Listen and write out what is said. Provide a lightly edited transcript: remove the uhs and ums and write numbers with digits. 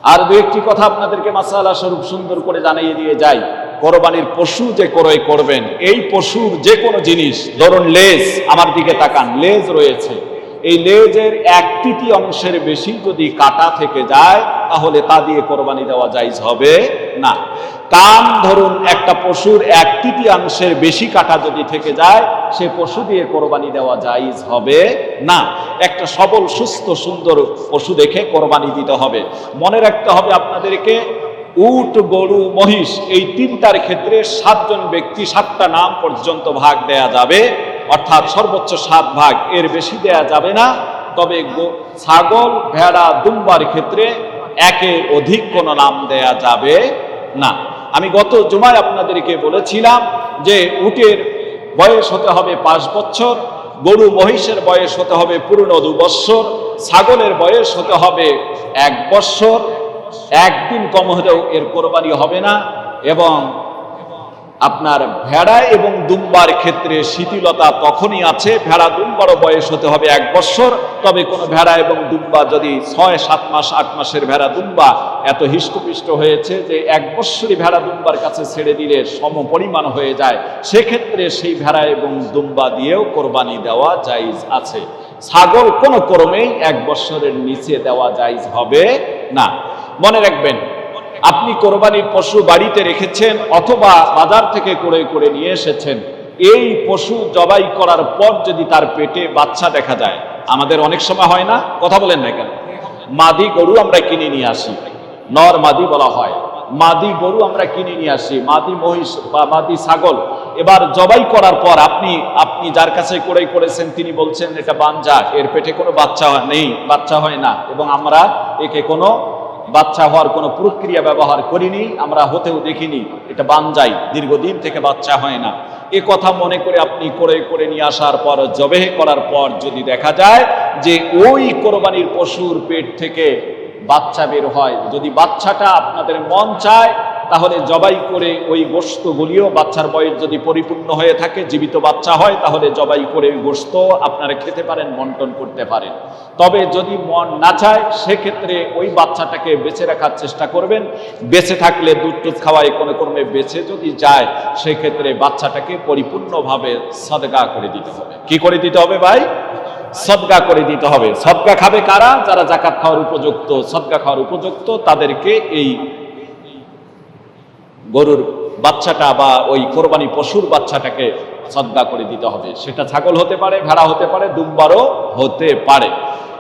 আর দু একটি কথা আপনাদেরকে মাসালা স্বরূপ সুন্দর করে জানিয়ে দিয়ে যাই। কোরবানির পশু যে ক্রয় করবেন, এই পশুর যে কোনো জিনিস, ধরুন লেজ, আমার দিকে তাকান, লেজ রয়েছে, এই লেজের 1/3 অংশের বেশি যদি কাটা থেকে যায় তাহলে তা দিয়ে কোরবানি দেওয়া জায়েজ হবে না। কান, ধরুন একটা পশুর 1/3 অংশের বেশি কাটা যদি থেকে যায়, সে পশু দিয়ে কোরবানি দেওয়া জায়েজ হবে না। একটা সবল সুস্থ সুন্দর পশু দেখে কোরবানি দিতে হবে। মনে রাখতে হবে আপনাদেরকে, উট, গরু, মহিষ, এই তিনটার ক্ষেত্রে 7 জন ব্যক্তি 7টা নাম পর্যন্ত ভাগ দেয়া যাবে, অর্থাৎ সর্বোচ্চ 7 ভাগ, এর বেশি দেয়া যাবে না। তবে ছাগল, ভেড়া, দুম্বার ক্ষেত্রে একের অধিক কোনো নাম দেয়া যাবে না। আমি গত জুমায় আপনাদেরকে বলেছিলাম যে উটের বয়স হতে হবে 5 বছর, গরু মহিষের বয়স হতে হবে পূর্ণ 2 বছর, ছাগলের বয়স হতে হবে 1 বছর, একদিন কম হলেও এর কোরবানি হবে না। এবং আপনার ভেড়া এবং দুম্বার ক্ষেত্রে শিথিলতা তখনই আছে, ভেড়া দুম্বারও বয়স হতে হবে 1 বছর। তবে কোনো ভেড়া এবং দুম্বা যদি 6, 7 মাস, 8 মাসের ভেড়া দুম্বা এত হিষ্টপিষ্ট হয়েছে যে 1 বছরই ভেড়া দুম্বার কাছে ছেড়ে দিলে সম পরিমাণ হয়ে যায়, সেক্ষেত্রে সেই ভেড়া এবং দুম্বা দিয়েও কোরবানি দেওয়া জায়েজ আছে। ছাগল কোনো ক্রমেই 1 বছরের নিচে দেওয়া জায়েজ হবে না। মনে রাখবেন, আপনি কোরবানির পশু বাড়িতে রেখেছেন অথবা বাজার থেকে ক্রয় করে নিয়ে এসেছেন, এই পশু জবাই করার পর যদি তার পেটে বাচ্চা দেখা যায়, আমাদের অনেক সময় হয় না, কথা বলেন না কেন, মাদি গরু আমরা কিনে নিয়ে আসি, নর মাদি বলা হয়, মাদি গরু আমরা কিনে নিয়ে আসি, মাদি মহিষ বা মাদি ছাগল। এবার জবাই করার পর আপনি যার কাছে ক্রয় করেছেন তিনি বলছেন এটা বানজা, এর পেটে কোনো বাচ্চা নেই, বাচ্চা হয় না, এবং আমরা একে কোনো বাচ্চা হওয়ার কোনো প্রক্রিয়া ব্যবহার করিনি, আমরা হতেও দেখিনি, এটা বানজাই, দীর্ঘদিন থেকে বাচ্চা হয় না। এ কথা মনে করে আপনি ক্রয় করে নিয়ে আসার পর জবেহ করার পর যদি দেখা যায় যে ওই কোরবানির পশুর পেট থেকে বাচ্চা বের হয়, যদি বাচ্চাটা আপনাদের মন চায় তাহলে জবাই করে ওই গোশতগুলিও, বাচ্চার বয়স যদি পরিপূর্ণ হয়ে থাকে, জীবিত বাচ্চা হয়, তাহলে জবাই করে ওই গোশত আপনারা খেতে পারেন, বন্টন করতে পারেন। তবে যদি মন না চায় সেক্ষেত্রে ওই বাচ্চাটাকে বেঁচে রাখার চেষ্টা করবেন। বেঁচে থাকলে দুধ টুধ খাওয়ায় কোনো ক্রমে বেঁচে যদি যায়, সেক্ষেত্রে বাচ্চাটাকে পরিপূর্ণভাবে সদকা করে দিতে হবে। কি করে দিতে হবে ভাই? সদকা করে দিতে হবে। সদকা খাবে কারা? যারা যাকাত খাওয়ার উপযুক্ত, সদকা খাওয়ার উপযুক্ত, তাদেরকে এই গরুর বাচ্চাটা বা ওই কোরবানি পশুর বাচ্চাটাকে সদকা করে দিতে হবে। সেটা ছাগল হতে পারে, ভেড়া হতে পারে, দুম্বারও হতে পারে।